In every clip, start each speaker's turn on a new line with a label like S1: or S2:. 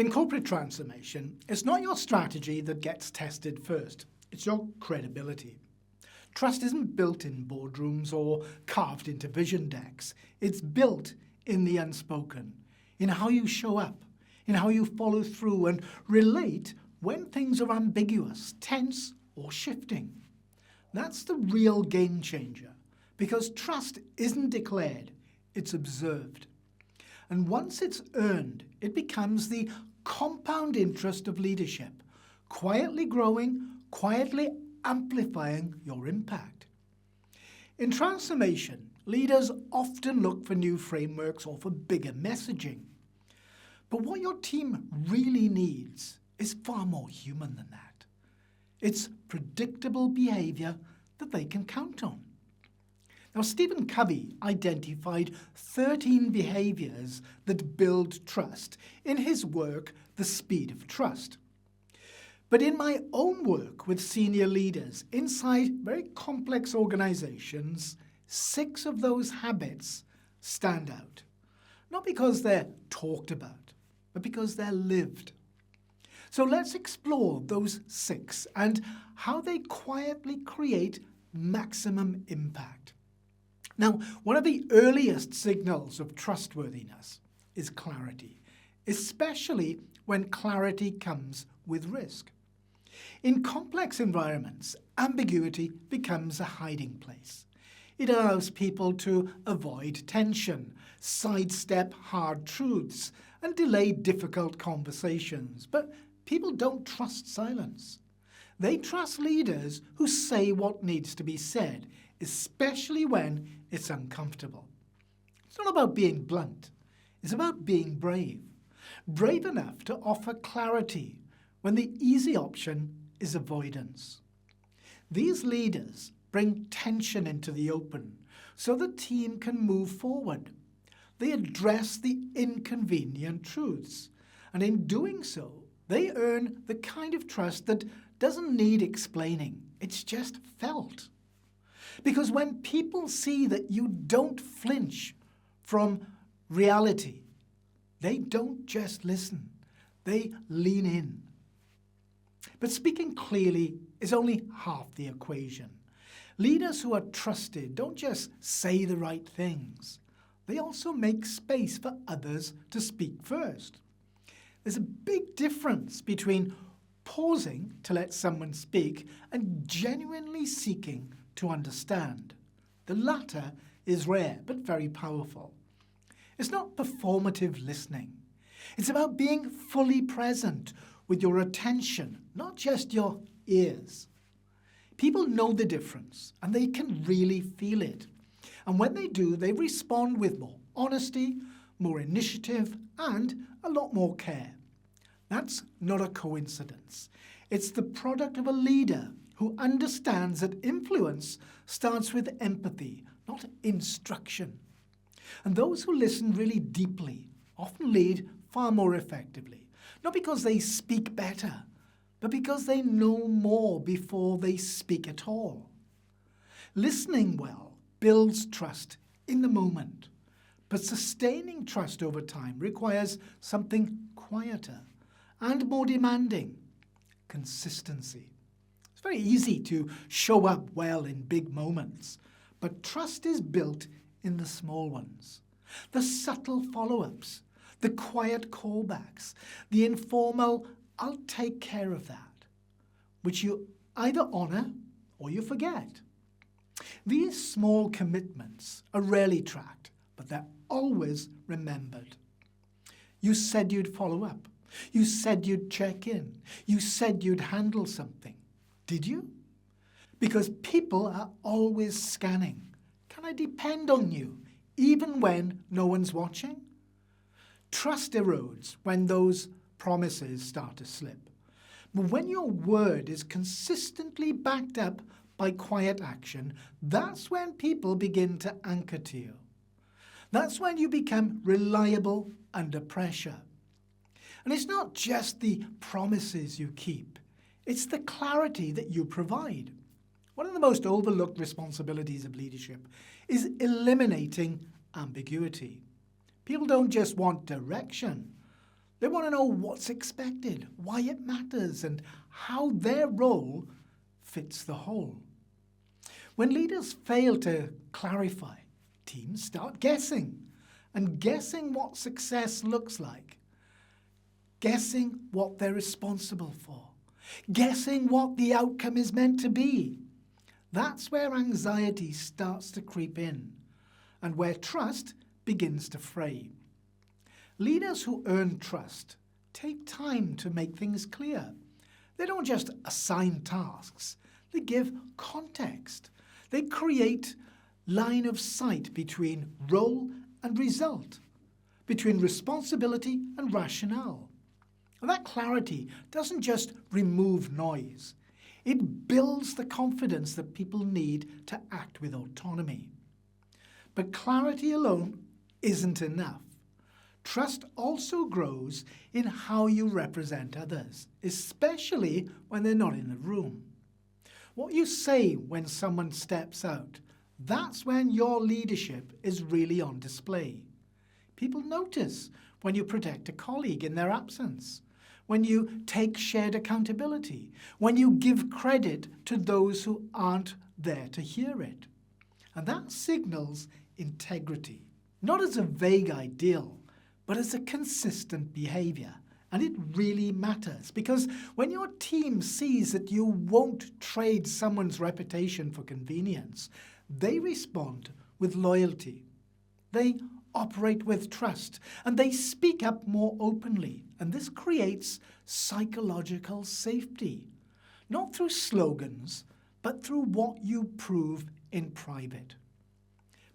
S1: In corporate transformation, it's not your strategy that gets tested first. It's your credibility. Trust isn't built in boardrooms or carved into vision decks. It's built in the unspoken, in how you show up, in how you follow through and relate when things are ambiguous, tense, or shifting. That's the real game changer, because trust isn't declared, it's observed. And once it's earned, it becomes the compound interest of leadership, quietly growing, quietly amplifying your impact. In transformation, leaders often look for new frameworks or for bigger messaging. But what your team really needs is far more human than that. It's predictable behaviour that they can count on. Now, Stephen Covey identified 13 behaviours that build trust in his work, The Speed of Trust. But in my own work with senior leaders inside very complex organisations, 6 of those habits stand out. Not because they're talked about, but because they're lived. So let's explore those 6 and how they quietly create maximum impact. Now, one of the earliest signals of trustworthiness is clarity, especially when clarity comes with risk. In complex environments, ambiguity becomes a hiding place. It allows people to avoid tension, sidestep hard truths, and delay difficult conversations. But people don't trust silence. They trust leaders who say what needs to be said, especially when it's uncomfortable. It's not about being blunt. It's about being brave. Brave enough to offer clarity when the easy option is avoidance. These leaders bring tension into the open so the team can move forward. They address the inconvenient truths, and in doing so, they earn the kind of trust that doesn't need explaining. It's just felt. Because when people see that you don't flinch from reality, they don't just listen, they lean in. But speaking clearly is only half the equation. Leaders who are trusted don't just say the right things. They also make space for others to speak first. There's a big difference between pausing to let someone speak and genuinely seeking to understand. The latter is rare but very powerful. It's not performative listening. It's about being fully present with your attention, not just your ears. People know the difference and they can really feel it. And when they do, they respond with more honesty, more initiative, and a lot more care. That's not a coincidence. It's the product of a leader who understands that influence starts with empathy, not instruction. And those who listen really deeply often lead far more effectively, not because they speak better, but because they know more before they speak at all. Listening well builds trust in the moment, but sustaining trust over time requires something quieter and more demanding: consistency. It's very easy to show up well in big moments, but trust is built in the small ones. The subtle follow-ups, the quiet callbacks, the informal, "I'll take care of that," which you either honour or you forget. These small commitments are rarely tracked, but they're always remembered. You said you'd follow up. You said you'd check in. You said you'd handle something. Did you? Because people are always scanning. Can I depend on you, even when no one's watching? Trust erodes when those promises start to slip. But when your word is consistently backed up by quiet action, that's when people begin to anchor to you. That's when you become reliable under pressure. And it's not just the promises you keep, it's the clarity that you provide. One of the most overlooked responsibilities of leadership is eliminating ambiguity. People don't just want direction, They want to know what's expected, why it matters, and how their role fits the whole. When leaders fail to clarify, teams start guessing, and guessing what success looks like, guessing what they're responsible for, guessing what the outcome is meant to be. That's where anxiety starts to creep in, and where trust begins to fray. Leaders who earn trust take time to make things clear. They don't just assign tasks, they give context. They create line of sight between role and result, between responsibility and rationale. And that clarity doesn't just remove noise, it builds the confidence that people need to act with autonomy. But clarity alone isn't enough. Trust also grows in how you represent others, especially when they're not in the room. What you say when someone steps out, that's when your leadership is really on display. People notice when you protect a colleague in their absence, when you take shared accountability, when you give credit to those who aren't there to hear it. And that signals integrity, not as a vague ideal, but as a consistent behaviour. And it really matters, because when your team sees that you won't trade someone's reputation for convenience, they respond with loyalty. They operate with trust, and they speak up more openly. And this creates psychological safety, not through slogans, but through what you prove in private.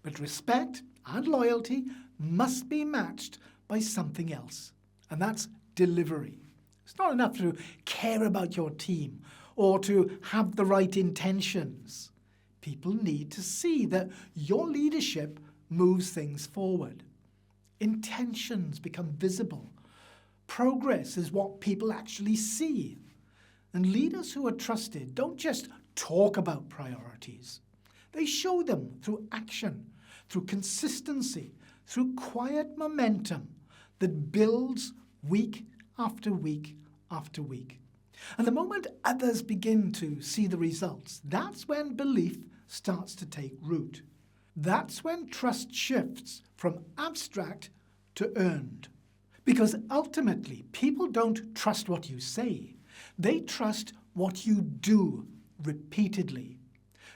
S1: But respect and loyalty must be matched by something else, and that's delivery. It's not enough to care about your team or to have the right intentions. People need to see that your leadership moves things forward. Intentions become visible. Progress is what people actually see. And leaders who are trusted don't just talk about priorities. They show them through action, through consistency, through quiet momentum that builds week after week after week. And the moment others begin to see the results, that's when belief starts to take root. That's when trust shifts from abstract to earned. Because ultimately, people don't trust what you say. They trust what you do repeatedly.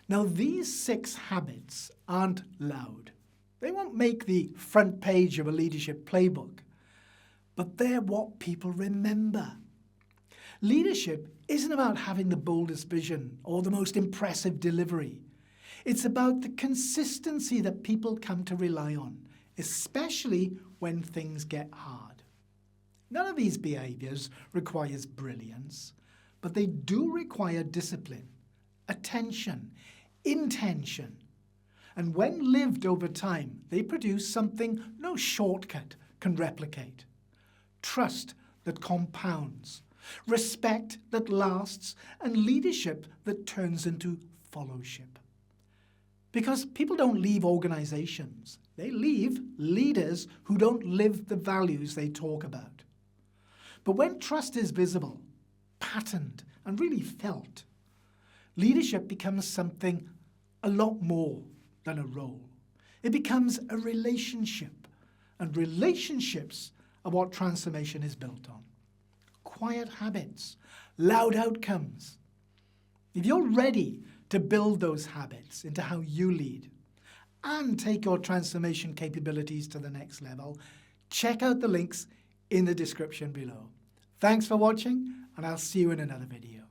S1: Now, these 6 habits aren't loud. They won't make the front page of a leadership playbook, but they're what people remember. Leadership isn't about having the boldest vision or the most impressive delivery. It's about the consistency that people come to rely on, especially when things get hard. None of these behaviours requires brilliance, but they do require discipline, attention, intention. And when lived over time, they produce something no shortcut can replicate. Trust that compounds, respect that lasts, and leadership that turns into followership. Because people don't leave organisations. They leave leaders who don't live the values they talk about. But when trust is visible, patterned, and really felt, leadership becomes something a lot more than a role. It becomes a relationship, and relationships are what transformation is built on. Quiet habits, loud outcomes. If you're ready to build those habits into how you lead and take your transformation capabilities to the next level, check out the links in the description below. Thanks for watching, and I'll see you in another video.